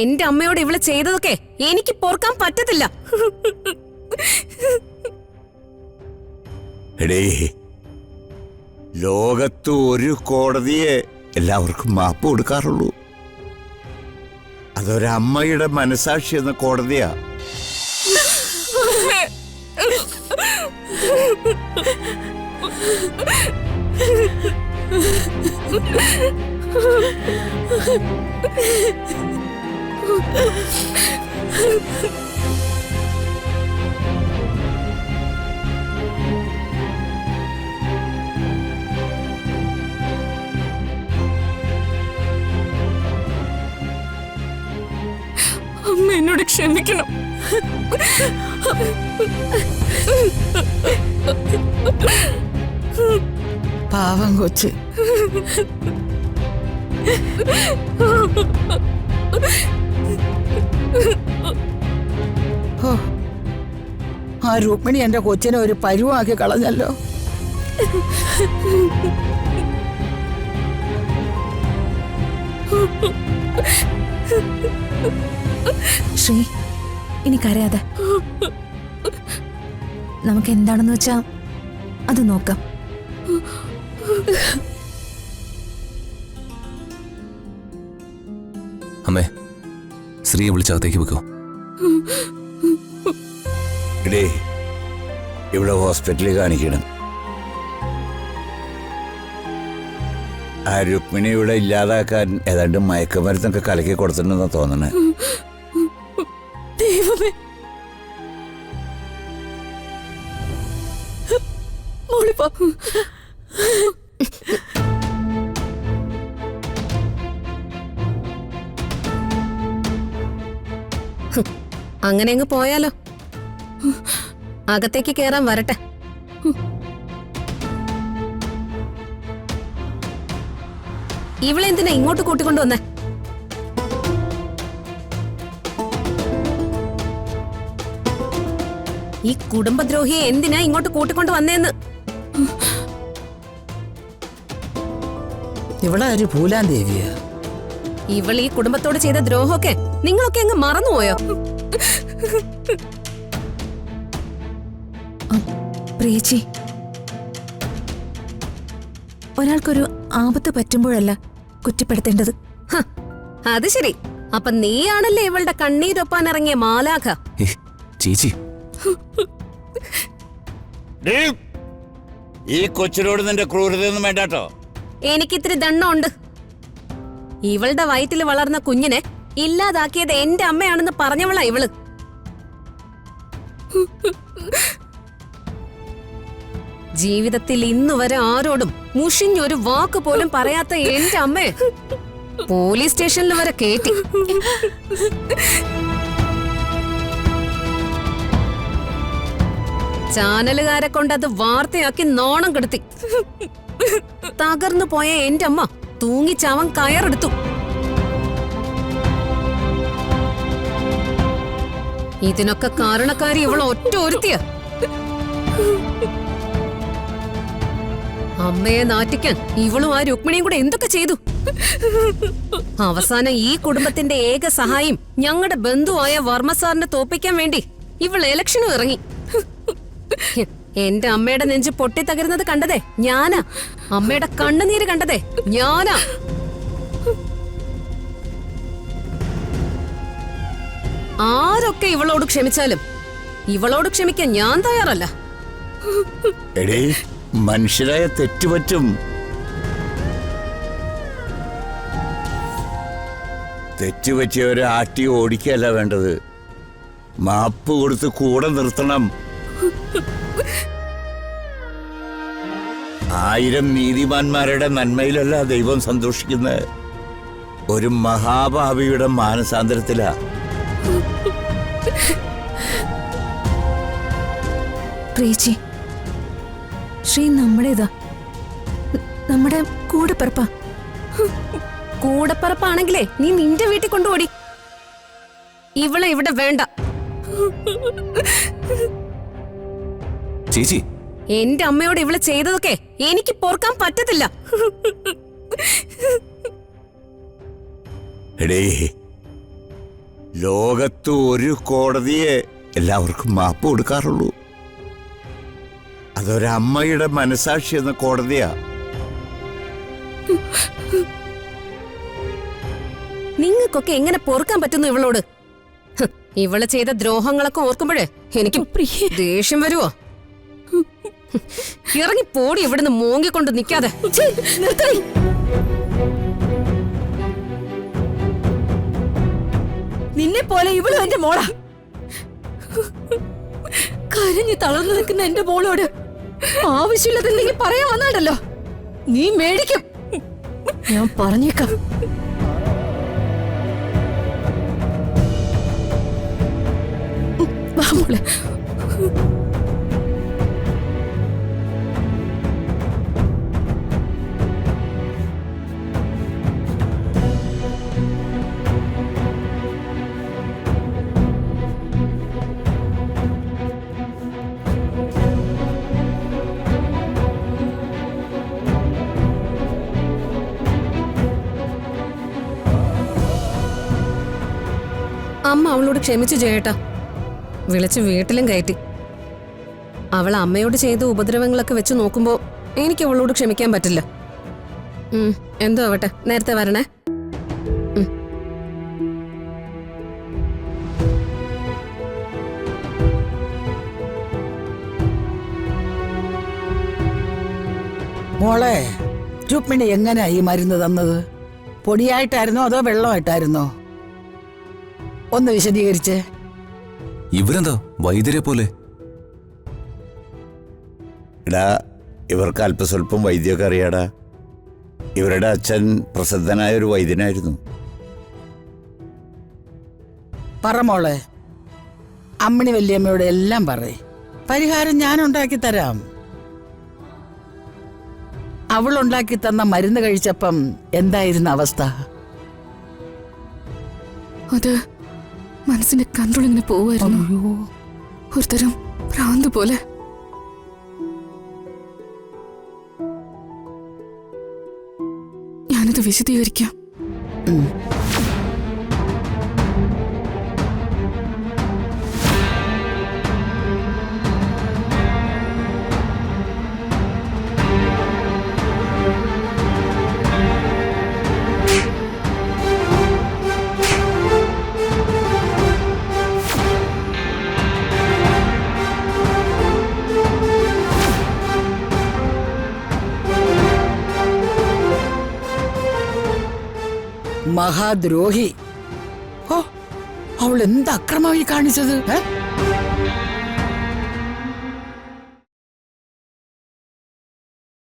എന്റെ അമ്മയോട് ഇവള് ചെയ്തതൊക്കെ എനിക്ക് പൊറുക്കാൻ പറ്റത്തില്ല. എടേ, ലോകത്ത് ഒരു കോടതിയെ എല്ലാവർക്കും മാപ്പ് കൊടുക്കാറുള്ളൂ. അതൊരമ്മയുടെ മനസാക്ഷി എന്ന കോടതിയാ. അമ്മ എന്നോട് ക്ഷമിക്കണം. പാവം കൊച്ച്. ആ രുക്മിണി എന്റെ കൊച്ചിനെ ഒരു പരുവാക്കി കളഞ്ഞല്ലോ. ശ്രീ, ഇനി കരയാതെ. നമുക്ക് എന്താണെന്ന് വെച്ചാ അത് നോക്കാം. അമ്മേ, ശ്രീയെ വിളിച്ചകത്തേക്ക് വെക്കോ. ഇടേ, ഇവിടെ ഹോസ്പിറ്റലിൽ കാണിക്കണം. ആ രുക്മിണി ഇവിടെ ഇല്ലാതാക്കാൻ ഏതാണ്ട് മയക്കുമരുന്നൊക്കെ കലക്കി കൊടുത്തിട്ടുണ്ടെന്നാ തോന്നണേ. ദൈവമേ, അങ്ങനെ അങ്ങ് പോയാലോ? അകത്തേക്ക് കേറാൻ വരട്ടെ. ഇവളെന്തിനാ ഇങ്ങോട്ട് കൂട്ടിക്കൊണ്ടുവന്നേ? ഈ കുടുംബദ്രോഹിയെ എന്തിനാ ഇങ്ങോട്ട് കൂട്ടിക്കൊണ്ട് വന്നേന്ന്? ഇവളെ ഒരു പൂലാൻ ദേവിയാ. ഇവൾ ഈ കുടുംബത്തോട് ചെയ്ത ദ്രോഹമൊക്കെ നിങ്ങളൊക്കെ അങ്ങ് മറന്നുപോയോ? പ്രിയച്ചി, ഒരാൾക്കൊരു ആപത്ത് പറ്റുമ്പോഴല്ല കുറ്റപ്പെടുത്തേണ്ടത്. അത് ശരി. അപ്പൊ നീയാണല്ലേ ഇവളുടെ കണ്ണീരൊപ്പാൻ ഇറങ്ങിയ മാലാഖ? ചേച്ചി, ഈ കൊച്ചിനോട് നിന്റെ ക്രൂരതയൊന്നും വേണ്ടാട്ടോ. എനിക്കിത്തിരി ദണ്ണമുണ്ട്. ഇവളുടെ വയറ്റിൽ വളർന്ന കുഞ്ഞിനെ ഇല്ലാതാക്കിയത് എന്റെ അമ്മയാണെന്ന് പറഞ്ഞവളാ ഇവള്. ജീവിതത്തിൽ ഇന്നുവരെ ആരോടും മുഷിഞ്ഞൊരു വാക്ക് പോലും പറയാത്ത എന്റെ അമ്മയെ പോലീസ് സ്റ്റേഷനിൽ വരെ കേറ്റി. ചാനലുകാരെ കൊണ്ട് അത് വാർത്തയാക്കി നാണം കെടുത്തി. തകർന്നു പോയ എന്റെ അമ്മ തൂങ്ങിച്ചാവൻ കയറെടുത്തു. ഇതിനൊക്കെ കാരണക്കാരി ഇവൾ ഒറ്റ ഒരുത്തിയ. അമ്മയെ നാറ്റിക്കാൻ ഇവളും ആ രുക്മിണിയും കൂടെ എന്തൊക്കെ ചെയ്തു. അവസാനം ഈ കുടുംബത്തിന്റെ ഏക സഹായം ഞങ്ങളുടെ ബന്ധുവായ വർമ്മ സാറിനെ തോപ്പിക്കാൻ വേണ്ടി ഇവൾ ഇലക്ഷനും ഇറങ്ങി. എന്റെ അമ്മയുടെ നെഞ്ച് പൊട്ടിത്തകരുന്നത് കണ്ടതേ ഞാനാ. അമ്മയുടെ കണ്ണുനീര് കണ്ടതേ ഞാനാ. ആരൊക്കെ ഇവളോട് ക്ഷമിച്ചാലും ഇവളോട് ക്ഷമിക്കാൻ ഞാൻ തയ്യാറല്ല. എടേ, മനുഷ്യരായ തെറ്റുപറ്റും. തെറ്റുപറ്റിയവരെ ആട്ടി ഓടിക്കല്ല വേണ്ടത്, മാപ്പ് കൊടുത്ത് കൂടെ നിർത്തണം. 1000 നീതിമാന്മാരുടെ നന്മയിലല്ല ദൈവം സന്തോഷിക്കുന്നത്, ഒരു മഹാഭാവിയുടെ മാനസാന്തരത്തിലാ. പ്രിയച്ചി, ശ്രീ നമ്മുടേതാ, നമ്മുടെ കൂടെപ്പിറപ്പാ. കൂടെപ്പറപ്പാണെങ്കിലേ നീ നിന്റെ വീട്ടിൽ കൊണ്ടുപോടി. ഇവളെ ഇവിടെ വേണ്ട. ചേച്ചി, എന്റെ അമ്മയോട് ഇവള് ചെയ്തതൊക്കെ എനിക്ക് പൊറുക്കാൻ പറ്റത്തില്ല. എടേ, ലോകത്ത് ഒരു കോടതിയെ എല്ലാവർക്കും മാപ്പ് കൊടുക്കാറുള്ളൂ. അതൊരമ്മയുടെ മനസാക്ഷി എന്ന കോടതിയാ. നിങ്ങൾക്കൊക്കെ എങ്ങനെ പൊറുക്കാൻ പറ്റുന്നു ഇവളോട്? ഹ്, ഇവള് ചെയ്ത ദ്രോഹങ്ങളൊക്കെ ഓർക്കുമ്പോഴേ എനിക്ക് ദേഷ്യം വരുവോ? ഇറങ്ങി പോടി ഇവിടുന്ന് മോങ്ങിക്കൊണ്ട് നിക്കാതെ. നിന്നെ പോലെ ഇവളും എന്റെ മോളാ. കരഞ്ഞു തളർന്നു നിൽക്കുന്ന എന്റെ മോളോട് ആവശ്യമില്ലാതെ പറയാൻ വന്നാണ്ടല്ലോ, നീ മേടിക്കും. ഞാൻ പറഞ്ഞേക്കാം. വാ മോളെ. അമ്മ അവളോട് ക്ഷമിച്ചു ജയേട്ടാ. വിളിച്ച് വീട്ടിലും കയറ്റി. അവൾ അമ്മയോട് ചെയ്ത ഉപദ്രവങ്ങളൊക്കെ വെച്ച് നോക്കുമ്പോ എനിക്ക് അവളോട് ക്ഷമിക്കാൻ പറ്റില്ല. എന്തോ ആവട്ടെ, നേരത്തെ വരണേ. മോളെ, രുക്മിണി എങ്ങനെയാ ഈ മരുന്ന് തന്നത്? പൊടിയായിട്ടായിരുന്നോ അതോ വെള്ളമായിട്ടായിരുന്നോ? ഒന്ന് വിശദീകരിച്ചേ. ഇവരെന്താ വൈദ്യരെ പോലെ? എടാ, ഇവർക്ക് അല്പസ്വല്പം വൈദ്യമൊക്കെ അറിയാടാ. ഇവരുടെ അച്ഛൻ പ്രസിദ്ധനായ ഒരു വൈദ്യനായിരുന്നു. പറ മോളെ, അമ്മിണി വല്യമ്മയോട് എല്ലാം പറയ്. പരിഹാരം ഞാൻ ഉണ്ടാക്കി തരാം. അവളുണ്ടാക്കി തന്ന മരുന്ന് കഴിച്ചപ്പം എന്തായിരുന്നു അവസ്ഥ? അത് മനസ്സിന്റെ കൺട്രോൾ ഇങ്ങനെ പോവായിരുന്നു. ഒരുതരം ഭ്രാന്ത് പോലെ. ഞാനത് വിശദീകരിക്കാം. മഹാദ്രോഹി! ഓ, അവൾ എന്ത് അക്രമമായി കാണിച്ചത്?